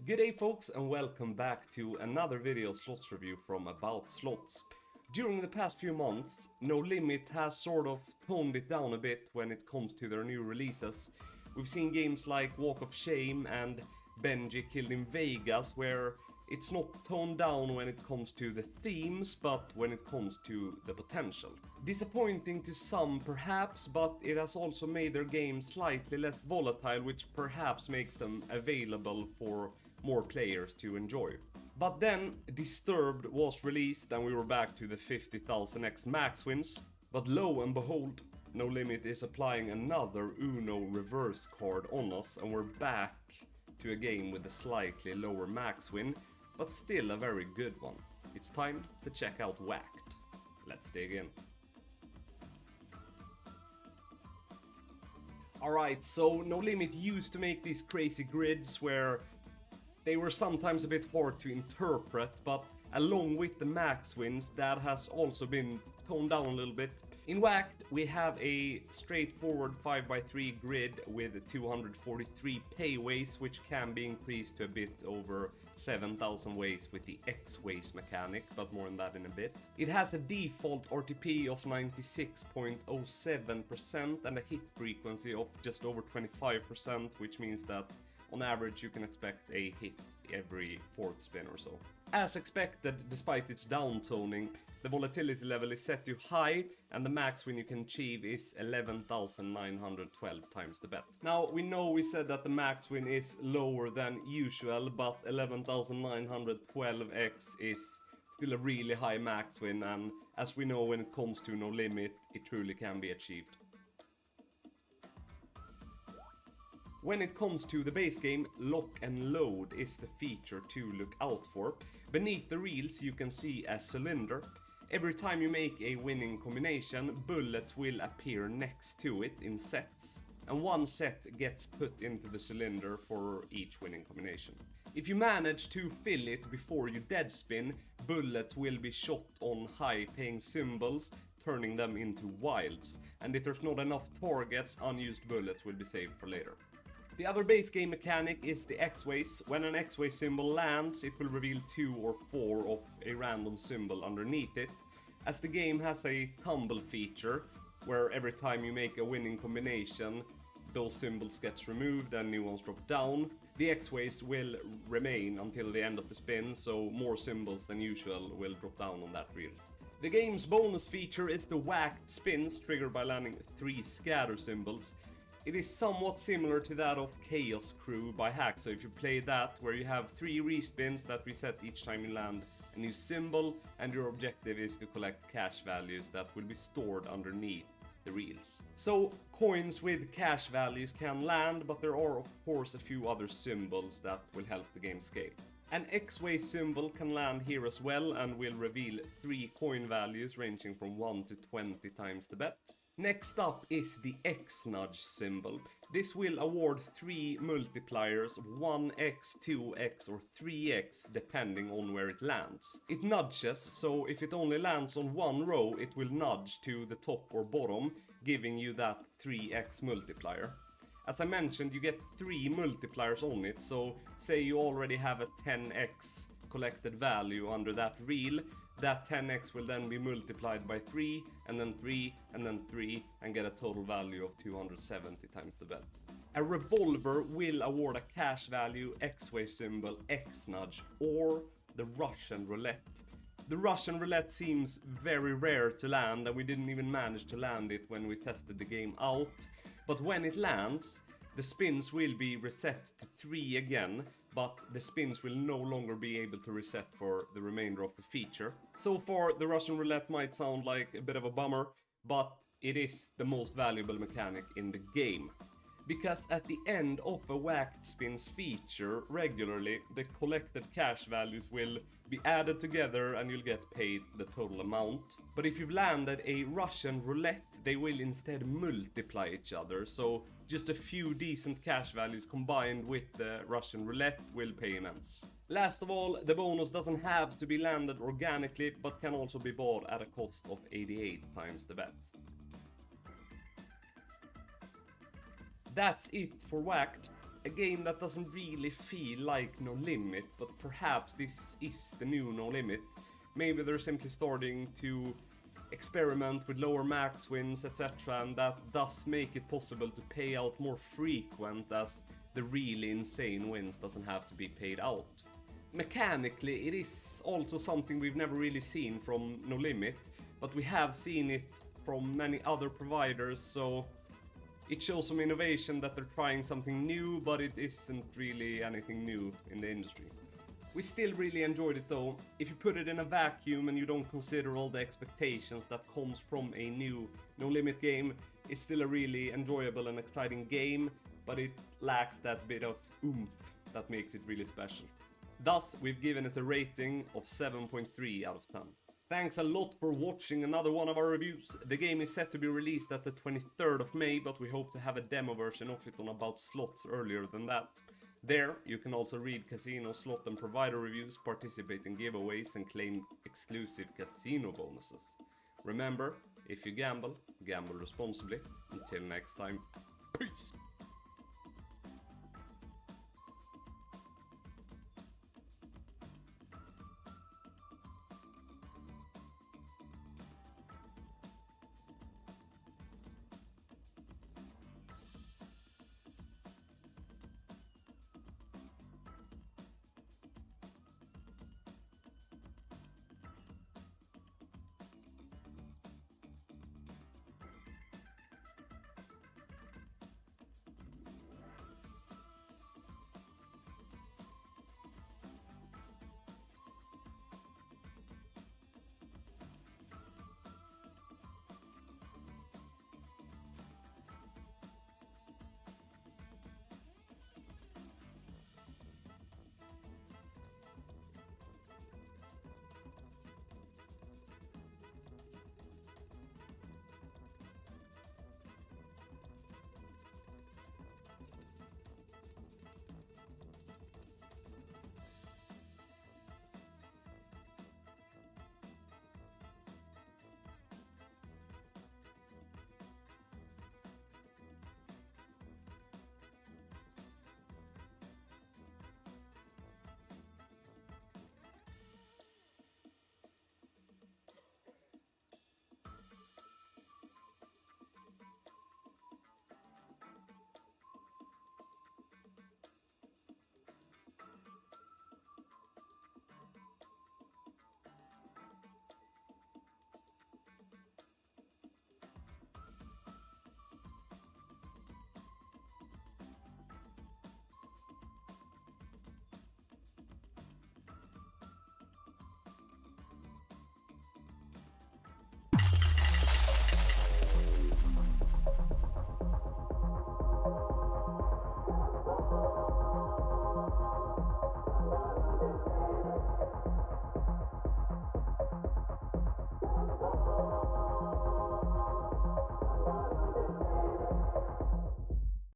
Good day folks and welcome back to another video slots review from AboutSlots. During the past few months, Nolimit has sort of toned it down a bit when it comes to their new releases. We've seen games like Walk of Shame and Benji Killed in Vegas where it's not toned down when it comes to the themes, but when it comes to the potential. Disappointing to some perhaps, but it has also made their game slightly less volatile, which perhaps makes them available for more players to enjoy. But then Disturbed was released and we were back to the 50,000x max wins. But lo and behold, Nolimit is applying another Uno reverse card on us and we're back to a game with a slightly lower max win, but still a very good one. It's time to check out Whacked. Let's dig in. Alright, so Nolimit used to make these crazy grids where they were sometimes a bit hard to interpret, but along with the max wins, that has also been toned down a little bit. In Whacked, we have a straightforward 5x3 grid with 243 payways, which can be increased to a bit over 7,000 ways with the X-Ways mechanic, but more on that in a bit. It has a default RTP of 96.07% and a hit frequency of just over 25%, which means that on average you can expect a hit every fourth spin or so. As expected, despite its downtoning, the volatility level is set to high and the max win you can achieve is 11,912 times the bet. Now we know we said that the max win is lower than usual, but 11,912x is still a really high max win, and as we know, when it comes to Nolimit, it truly can be achieved. When it comes to the base game, lock and load is the feature to look out for. Beneath the reels you can see a cylinder. Every time you make a winning combination, bullets will appear next to it in sets, and one set gets put into the cylinder for each winning combination. If you manage to fill it before you dead spin, bullets will be shot on high paying symbols, turning them into wilds, and if there's not enough targets, unused bullets will be saved for later. The other base game mechanic is the X-Ways. When an X-Way symbol lands, it will reveal 2 or 4 of a random symbol underneath it. As the game has a tumble feature, where every time you make a winning combination, those symbols gets removed and new ones drop down, the X-Ways will remain until the end of the spin, so more symbols than usual will drop down on that reel. The game's bonus feature is the whacked spins, triggered by landing 3 scatter symbols. It is somewhat similar to that of Chaos Crew by Hack, so if you play that, where you have 3 respins that reset each time you land a new symbol, and your objective is to collect cash values that will be stored underneath the reels. So coins with cash values can land, but there are of course a few other symbols that will help the game scale. An X-Way symbol can land here as well and will reveal 3 coin values ranging from 1 to 20 times the bet. Next up is the X-Nudge symbol. This will award 3 multipliers, 1x, 2x or 3x depending on where it lands. It nudges, so if it only lands on one row it will nudge to the top or bottom, giving you that 3x multiplier. As I mentioned, you get 3 multipliers on it, so say you already have a 10x collected value under that reel, that 10x will then be multiplied by 3, and then 3, and then 3, and get a total value of 270 times the bet. A revolver will award a cash value X-Way symbol X-Nudge, or the Russian roulette. The Russian roulette seems very rare to land, and we didn't even manage to land it when we tested the game out. But when it lands, the spins will be reset to 3 again, but the spins will no longer be able to reset for the remainder of the feature. So far, the Russian roulette might sound like a bit of a bummer, but it is the most valuable mechanic in the game. Because at the end of a whacked spins feature, regularly, the collected cash values will be added together and you'll get paid the total amount. But if you've landed a Russian roulette, they will instead multiply each other, so just a few decent cash values combined with the Russian roulette will pay immense. Last of all, the bonus doesn't have to be landed organically, but can also be bought at a cost of 88 times the bet. That's it for Whacked. a game that doesn't really feel like Nolimit, but perhaps this is the new Nolimit. Maybe they're simply starting to experiment with lower max wins, etc., and that does make it possible to pay out more frequent, as the really insane wins doesn't have to be paid out. Mechanically, it is also something we've never really seen from Nolimit, but we have seen it from many other providers, so it shows some innovation that they're trying something new, but it isn't really anything new in the industry. We still really enjoyed it though. If you put it in a vacuum and you don't consider all the expectations that comes from a new Nolimit game, it's still a really enjoyable and exciting game, but it lacks that bit of oomph that makes it really special. Thus, we've given it a rating of 7.3 out of 10. Thanks a lot for watching another one of our reviews. The game is set to be released at the 23rd of May, but we hope to have a demo version of it on AboutSlots earlier than that. There, you can also read casino, slot and provider reviews, participate in giveaways and claim exclusive casino bonuses. Remember, if you gamble, gamble responsibly. Until next time, peace!